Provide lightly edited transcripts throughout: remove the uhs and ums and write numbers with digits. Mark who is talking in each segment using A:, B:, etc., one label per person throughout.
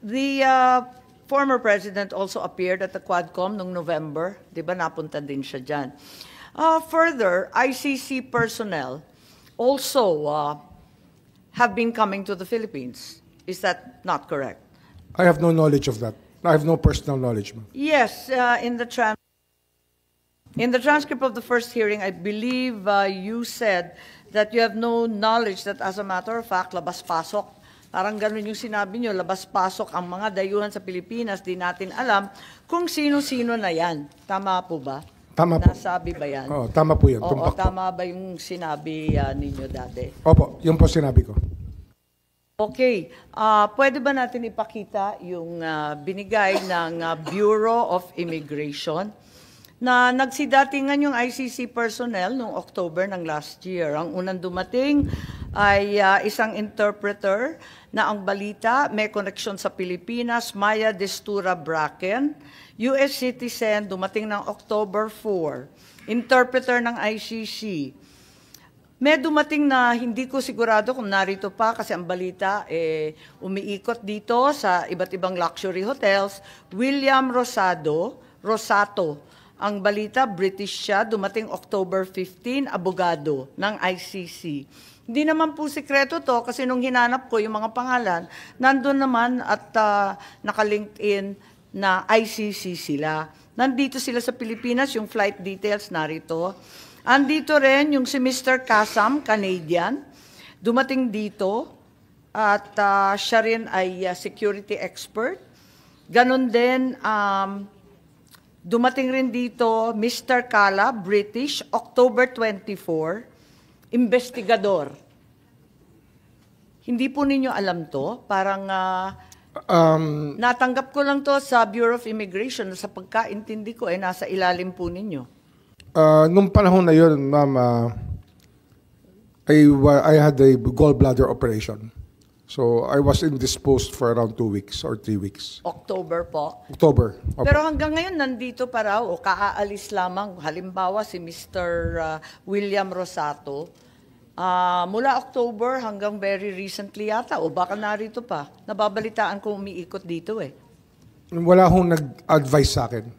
A: The former president also appeared at the Quadcom noong November. Di ba napunta din siya dyan. Further, ICC personnel also have been coming to the Philippines. Is that not correct?
B: I have no knowledge of that. I have no personal knowledge, ma'am.
A: Yes, in the transcript of the first hearing, I believe you said that you have no knowledge that, as a matter of fact, labas-pasok. Parang ganun yung sinabi nyo, labas-pasok ang mga dayuhan sa Pilipinas, di natin alam kung sino-sino na yan. Tama po ba?
B: Tama po.
A: Nasabi ba yan?
B: Oo, tama po yan.
A: Oo, tama ba yung sinabi ninyo dati?
B: Opo, yun po sinabi ko.
A: Okay. Pwede ba natin ipakita yung binigay ng Bureau of Immigration na nagsidatingan yung ICC personnel noong October ng last year. Ang unang dumating ay isang interpreter na ang balita may koneksyon sa Pilipinas, Maya Destura Bracken, US citizen, dumating ng October 4, interpreter ng ICC. May dumating na hindi ko sigurado kung narito pa kasi ang balita umiikot dito sa iba't ibang luxury hotels. William Rosato, ang balita British siya, dumating October 15, abogado ng ICC. Hindi naman po sikreto to kasi nung hinanap ko yung mga pangalan, nandun naman at naka-LinkedIn na ICC sila. Nandito sila sa Pilipinas, yung flight details narito. Andito rin yung si Mr. Kasam, Canadian, dumating dito at siya rin ay security expert. Ganon din, dumating rin dito Mr. Kala, British, October 24, investigador. Hindi po ninyo alam to, parang natanggap ko lang to sa Bureau of Immigration, sa pagkaintindi ko nasa ilalim po ninyo.
B: Nung panahon na yun, ma'am, I had a gallbladder operation. So I was indisposed for around 2 weeks or 3 weeks.
A: October po?
B: October. Opo.
A: Pero hanggang ngayon, nandito pa raw o kaaalis lamang. Halimbawa, si Mr. William Rosato, mula October hanggang very recently yata, o baka narito pa. Nababalitaan ko umiikot dito
B: Wala hong nag-advise sa akin.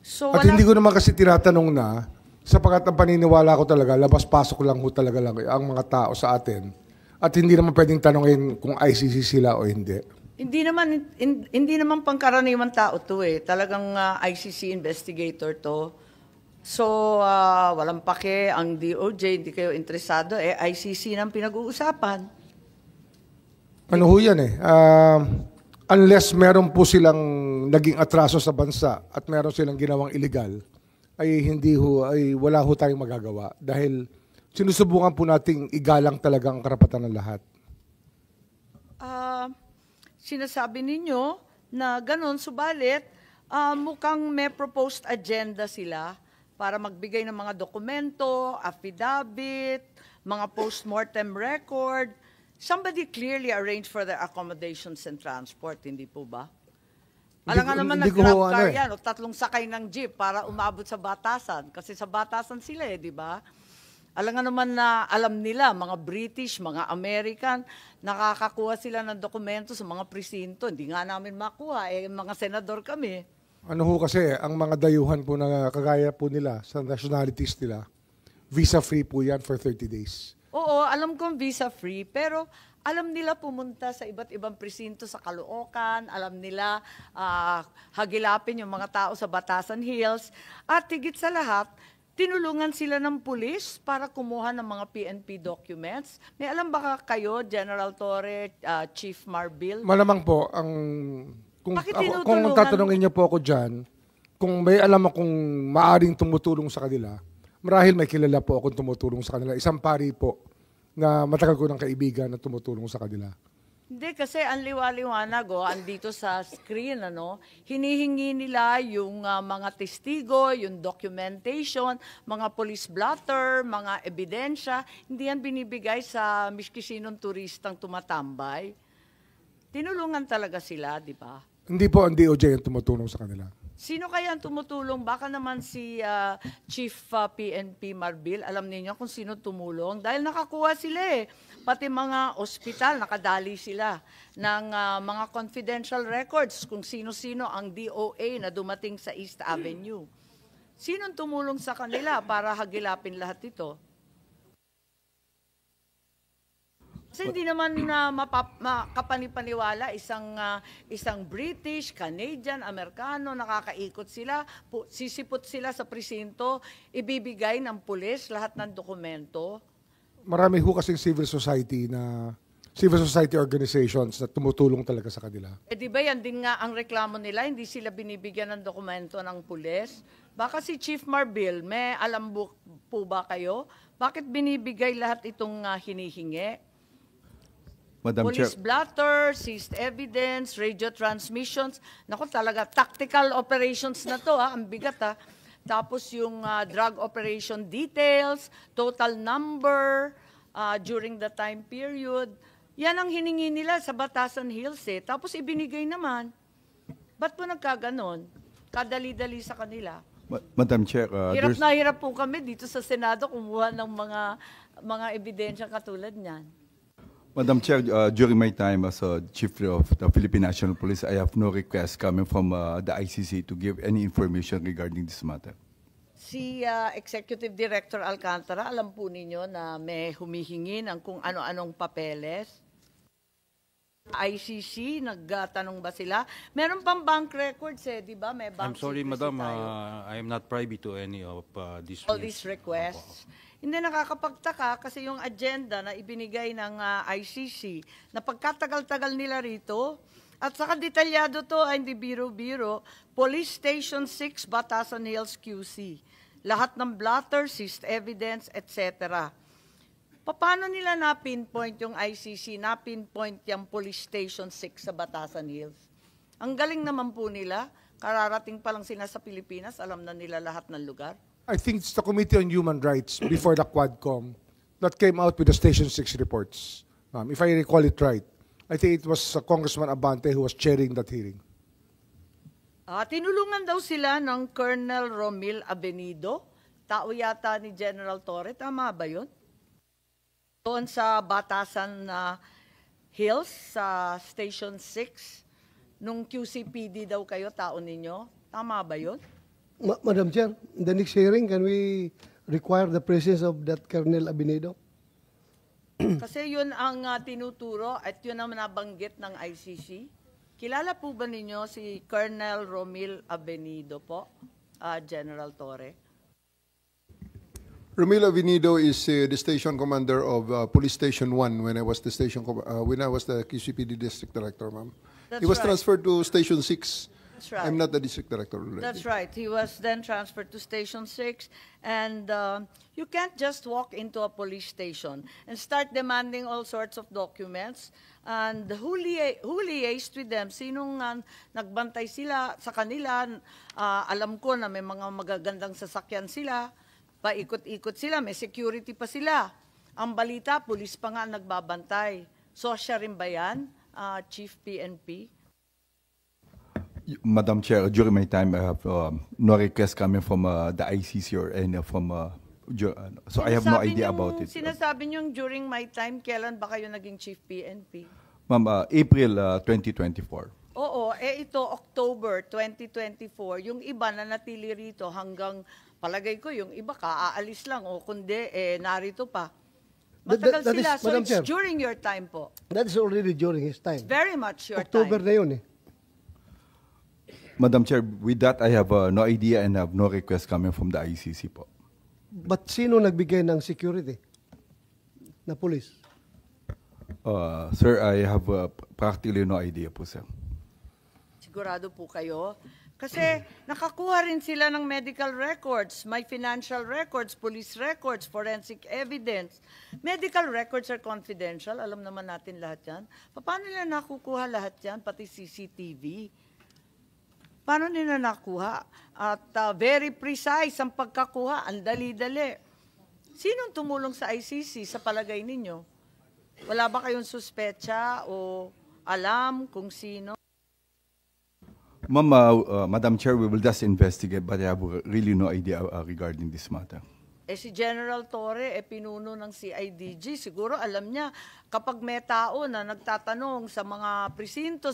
A: So,
B: At hindi ko naman kasi tinatanong na, sapagkat ang paniniwala ko talaga, labas-pasok lang ho talaga lang ang mga tao sa atin. At hindi naman pwedeng tanongin kung ICC sila o hindi.
A: Hindi naman pangkaraniwan tao to Talagang ICC investigator to. So, walang pake ang DOJ, hindi kayo interesado. ICC nang pinag-uusapan.
B: Ano ho yan unless meron po silang naging atraso sa bansa at meron silang ginawang illegal, ay wala ho tayong magagawa dahil sinusubukan po nating igalang talaga ang karapatan ng lahat.
A: Sinasabi ninyo na ganun, subalit mukhang may proposed agenda sila para magbigay ng mga dokumento, affidavit, mga post-mortem record. Somebody clearly arranged for their accommodations and transport, hindi po ba? Alam nga naman nag-grab car yan o 3 sakay ng jeep para umabot sa batasan. Kasi sa batasan sila di ba? Alam nga naman na alam nila, mga British, mga American, nakakakuha sila ng dokumento sa mga presinto. Hindi nga namin makuha, mga senador kami.
B: Ano ho kasi, ang mga dayuhan po na kagaya po nila sa nationalities nila, visa-free po yan for 30 days.
A: Oo, alam kong visa-free, pero alam nila pumunta sa iba't ibang presinto sa Caloocan, alam nila hagilapin yung mga tao sa Batasan Hills, at higit sa lahat, tinulungan sila ng pulis para kumuha ng mga PNP documents. May alam ba kayo, General Torre, Chief Marbil?
B: Malamang po, kung tatanungin niyo po ako dyan, kung may alam akong maaring tumutulong sa kanila, marahil may kilala po akong tumutulong sa kanila. Isang pari po na matagal ko ng kaibigan na tumutulong sa kanila.
A: Hindi, kasi ang liwa-liwanag, andito sa screen, hinihingi nila yung mga testigo, yung documentation, mga police blotter, mga ebidensya. Hindi yan binibigay sa miski sinong turistang tumatambay. Tinulungan talaga sila, di ba?
B: Hindi po ang DOJ ang tumutulong sa kanila.
A: Sino kaya ang tumutulong? Baka naman si Chief PNP Marbil, alam niyo kung sino tumulong. Dahil nakakuha sila pati mga ospital, nakadali sila ng mga confidential records kung sino-sino ang DOA na dumating sa East Avenue. Sinong tumulong sa kanila para hagilapin lahat ito? Kasi hindi naman na makapanipaniwala isang British, Canadian, Amerikano, nakakaikot sila, sisipot sila sa presinto, ibibigay ng pulis lahat ng dokumento.
B: Marami ho kasing civil society organizations na tumutulong talaga sa kanila.
A: Eh di ba yan din nga ang reklamo nila, hindi sila binibigyan ng dokumento ng pulis? Baka si Chief Marbil, may alam po ba kayo? Bakit binibigay lahat itong hinihingi?
C: Madam
A: Police
C: Chair,
A: blotter, seized evidence, radio transmissions. Naku talaga, tactical operations na to ang bigat Tapos yung drug operation details, total number during the time period. Yan ang hiningi nila sa Batasan Hills Tapos ibinigay naman. Ba't po nagkaganon? Kadali-dali sa kanila.
C: Madam Chair,
A: Hirap na hirap po kami dito sa Senado kumuha ng mga ebidensya katulad niyan.
C: Madam Chair, during my time as Chief of the Philippine National Police, I have no request coming from the ICC to give any information regarding this matter.
A: Si Executive Director Alcantara, alam po ninyo na may humihingi ng kung ano-anong papeles? ICC, nagtanong ba sila? Meron pang bank records di ba? May bank
D: I'm sorry,
A: secrecy
D: Madam,
A: tayo.
D: I am not privy to any of these.
A: All these requests. Hindi nakakapagtaka kasi yung agenda na ibinigay ng ICC na pagkatagal-tagal nila rito at saka detalyado to ay hindi biro-biro, Police Station 6, Batasan Hills, QC. Lahat ng blotter, seized evidence, etc. Paano nila na-pinpoint yung ICC, na-pinpoint yung Police Station 6 sa Batasan Hills? Ang galing naman po nila, kararating pa lang sila sa Pilipinas, alam na nila lahat ng lugar.
B: I think it's the Committee on Human Rights before the Quadcom that came out with the Station 6 reports. If I recall it right, I think it was Congressman Abante who was chairing that hearing.
A: Tinulungan daw sila ng Colonel Romil Abenido, tao yata ni General Torre, tama ba yun? Doon sa Batasan Hills, sa Station 6, nung QCPD daw kayo, tao ninyo, tama ba yun?
E: Madam Chair, in the next hearing, can we require the presence of that Colonel Abenido?
A: Kasi yun ang tinuturo at yun ang nabanggit ng ICC. Kilala po ba ninyo si Colonel Romil Abenido po, General Torre?
F: Romil Avenido is the station commander of Police Station 1 when I was the QCPD district director, ma'am. He was transferred to Station 6.
A: That's right.
F: I'm not the district director already.
A: That's right. He was then transferred to Station 6, and you can't just walk into a police station and start demanding all sorts of documents. And who liaised with them? Sinong nagbantay sila sa kanila? Alam ko na may mga magagandang sasakyan sila, paikot-ikot sila, may security pa sila. Ang balita, pulis pa nga nagbabantay. So siya rin ba yan, Chief PNP?
C: Madam Chair, during my time, I have no request coming from the ICC or any from, so I have no idea about it.
A: Sinasabi niyo during my time, kailan ba kayo naging Chief PNP?
C: Ma'am, April 2024.
A: Oo, ito October 2024, yung iba na natili rito hanggang, palagay ko yung iba aalis lang o kundi narito pa. Matagal sila, so
E: Madam
A: it's
E: Chair,
A: during your time po.
E: that is already during his time.
A: It's very much your
E: October
A: time.
E: na yun
C: Madam Chair, with that, I have no idea and have no request coming from the ICC po.
E: But sino nagbigay ng security? Na police?
C: Sir, I have practically no idea po, sir.
A: Sigurado po kayo? Kasi nakakuha rin sila ng medical records, may financial records, police records, forensic evidence. Medical records are confidential, alam naman natin lahat yan. Paano nila nakukuha lahat yan, pati CCTV? Paano nila nakuha? At very precise ang pagkakuha, ang dali-dali. Sinong tumulong sa ICC sa palagay ninyo? Wala ba kayong suspecha o alam kung sino?
C: Ma'am, Madam Chair, we will just investigate, but I have really no idea regarding this matter.
A: si General Torre, pinuno ng CIDG. Siguro alam niya, kapag may tao na nagtatanong sa mga presinto, sa